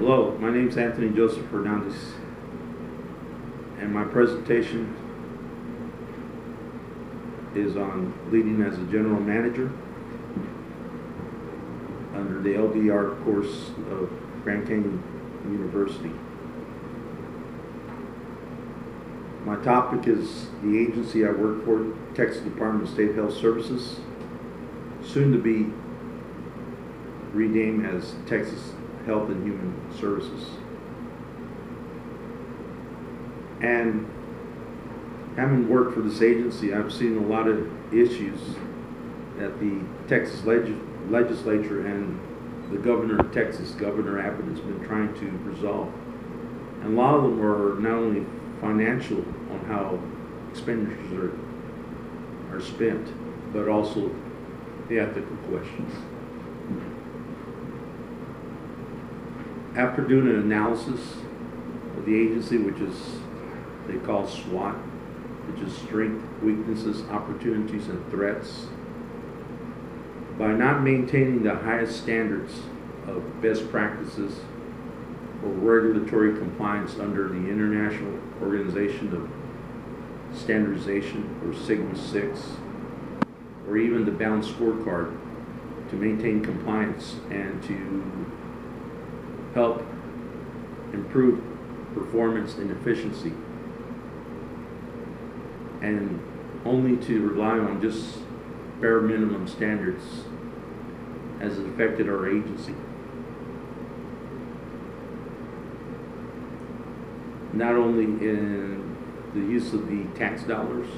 Hello, my name is Anthony Joseph Hernandez, and my presentation is on leading as a general manager under the LDR course of Grand Canyon University. My topic is the agency I work for, Texas Department of State Health Services, soon to be renamed as Texas Health and Human Services. And having worked for this agency, I've seen a lot of issues that the Texas legislature and the governor of Texas, Governor Abbott, has been trying to resolve. And a lot of them are not only financial on how expenditures are spent, but also the ethical questions. After doing an analysis of the agency, which is they call SWOT, which is strength, weaknesses, opportunities, and threats, by not maintaining the highest standards of best practices or regulatory compliance under the International Organization of Standardization, or Sigma 6, or even the balanced scorecard to maintain compliance and to help improve performance and efficiency, and only to rely on just bare minimum standards has affected our agency. Not only in the use of the tax dollars,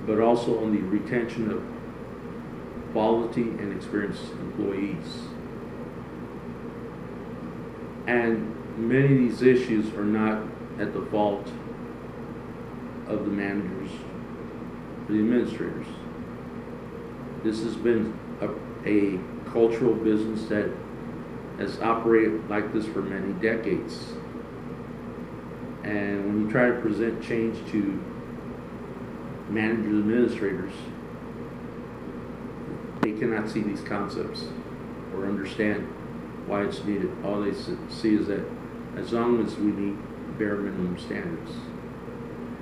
but also on the retention of quality and experienced employees. And many of these issues are not at the fault of the managers or the administrators. This has been a cultural business that has operated like this for many decades. And when you try to present change to managers and administrators, they cannot see these concepts or understand why it's needed. All they see is that as long as we meet bare minimum standards.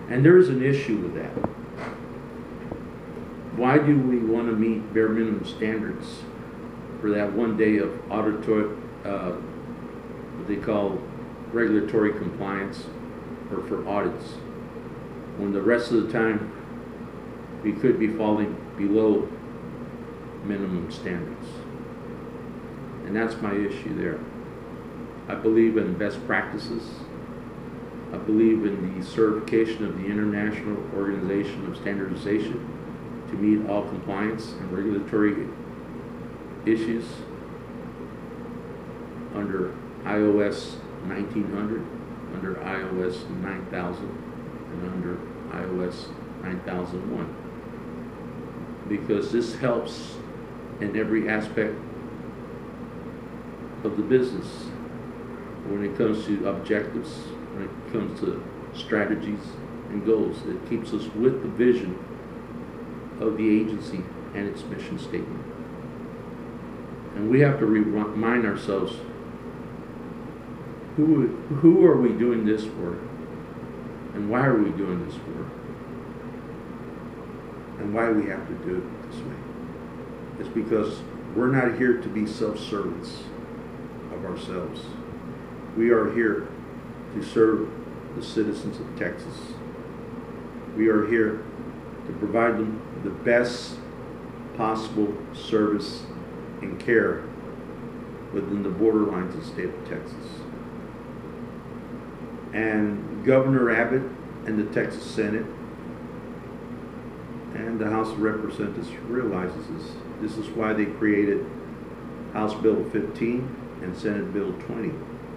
And there is an issue with that. Why do we want to meet bare minimum standards for that one day of what they call regulatory compliance, or for audits, when the rest of the time we could be falling below minimum standards? And that's my issue there. I believe in best practices. I believe in the certification of the International Organization of Standardization to meet all compliance and regulatory issues under iOS 1900, under iOS 9000, and under iOS 9001. Because this helps in every aspect of the business, when it comes to objectives, when it comes to strategies and goals. It keeps us with the vision of the agency and its mission statement. And we have to remind ourselves, who are we doing this for? And why are we doing this for? And why we have to do it this way? It's because we're not here to be self-servants of ourselves. We are here to serve the citizens of Texas. We are here to provide them the best possible service and care within the borderlines of the state of Texas. And Governor Abbott and the Texas Senate and the House of Representatives realizes this. This is why they created House Bill 15 and Senate Bill 20,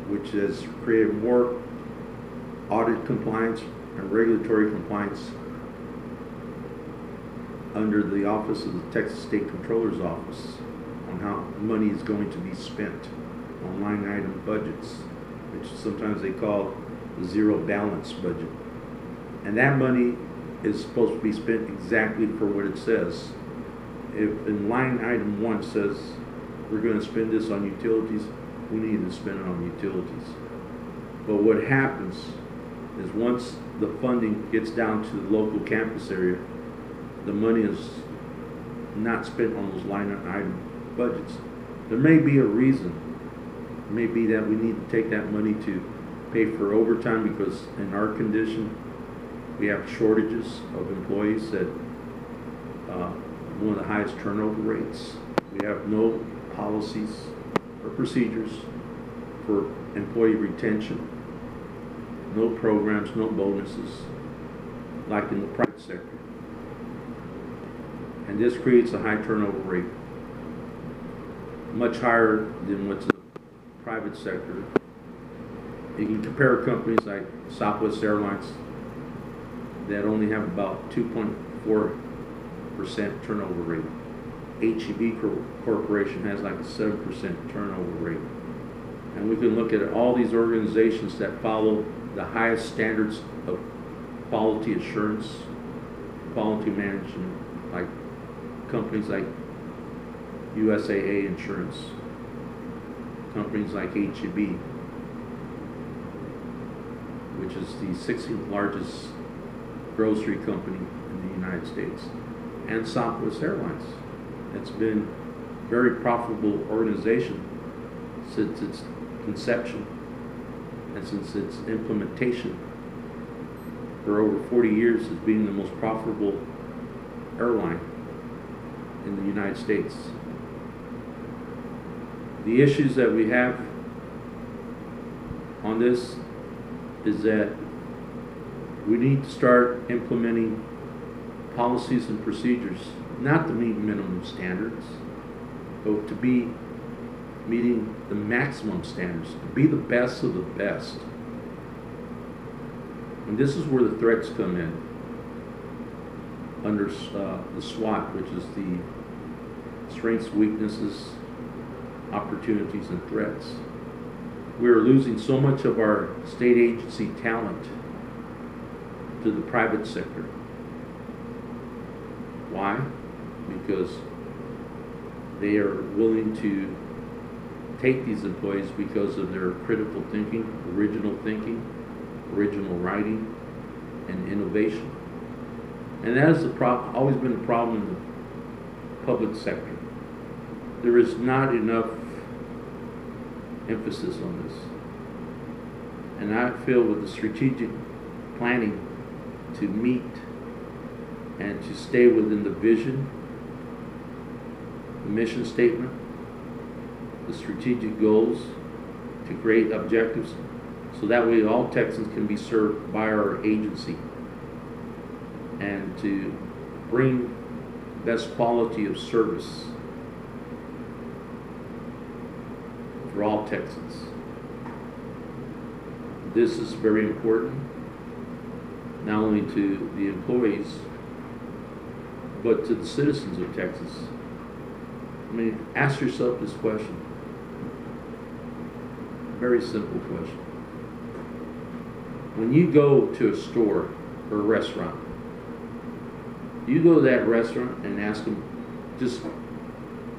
which has created more audit compliance and regulatory compliance under the office of the Texas State Controller's Office on how money is going to be spent on line item budgets, which sometimes they call the zero balance budget. And that money is supposed to be spent exactly for what it says. If in line item 1 says we're going to spend this on utilities, we need to spend it on utilities. But what happens is once the funding gets down to the local campus area, the money is not spent on those line item budgets. There may be a reason. It may be that we need to take that money to pay for overtime, because in our condition, we have shortages of employees that one of the highest turnover rates. We have no policies or procedures for employee retention, no programs, no bonuses, like in the private sector. And this creates a high turnover rate, much higher than what's in the private sector. You can compare companies like Southwest Airlines that only have about 2.4% turnover rate. HEB Corporation has like a 7% turnover rate. And we can look at all these organizations that follow the highest standards of quality assurance, quality management, like companies like USAA Insurance, companies like HEB, which is the 16th largest grocery company in the United States, and Southwest Airlines. It's been a very profitable organization since its conception and since its implementation for over 40 years as being the most profitable airline in the United States. The issues that we have on this is that we need to start implementing policies and procedures, not to meet minimum standards, but to be meeting the maximum standards, to be the best of the best. And this is where the threats come in under the SWOT, which is the strengths, weaknesses, opportunities, and threats. We're losing so much of our state agency talent to the private sector. Why? Because they are willing to take these employees because of their critical thinking, original writing, and innovation. And that has always been a problem in the public sector. There is not enough emphasis on this. And I feel with the strategic planning to meet and to stay within the vision, the mission statement, the strategic goals, to create objectives, so that way all Texans can be served by our agency, and to bring best quality of service for all Texans. This is very important, not only to the employees, but to the citizens of Texas. I mean, ask yourself this question. Very simple question. When you go to a store or a restaurant, you go to that restaurant and ask them, just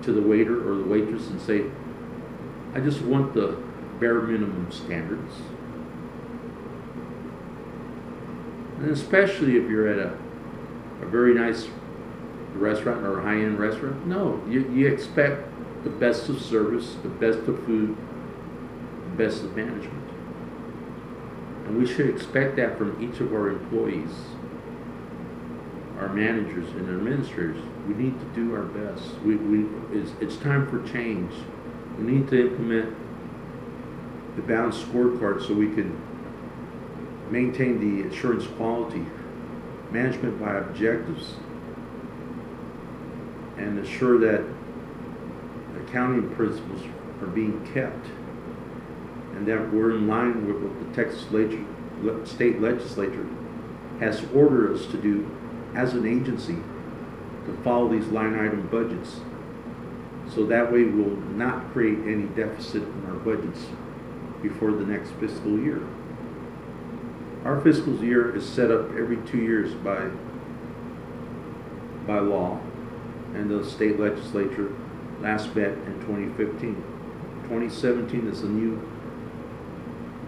to the waiter or the waitress, and say, I just want the bare minimum standards. And especially if you're at a very nice restaurant or a high-end restaurant, no, you expect the best of service, the best of food, the best of management. And we should expect that from each of our employees, our managers and administrators. We need to do our best. It's time for change. We need to implement the balanced scorecard so we can maintain the assurance quality, management by objectives, and assure that accounting principles are being kept, and that we're in line with what the Texas state legislature has ordered us to do as an agency, to follow these line item budgets, so that way we'll not create any deficit in our budgets before the next fiscal year. Our fiscal year is set up every 2 years by law, and the state legislature last met in 2015. 2017 is a new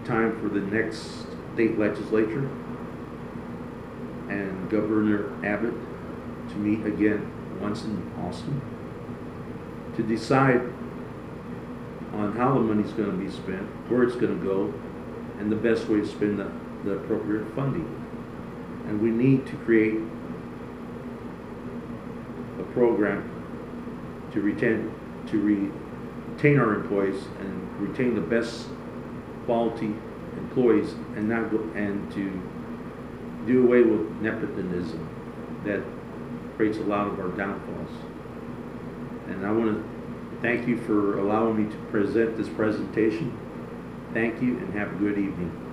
time for the next state legislature and Governor Abbott to meet again once in Austin to decide on how the money's going to be spent, where it's going to go, and the best way to spend the appropriate funding. And we need to create a program to retain our employees and retain the best quality employees, and not go, and to do away with nepotism that creates a lot of our downfalls. And I want to thank you for allowing me to present this presentation. Thank you and have a good evening.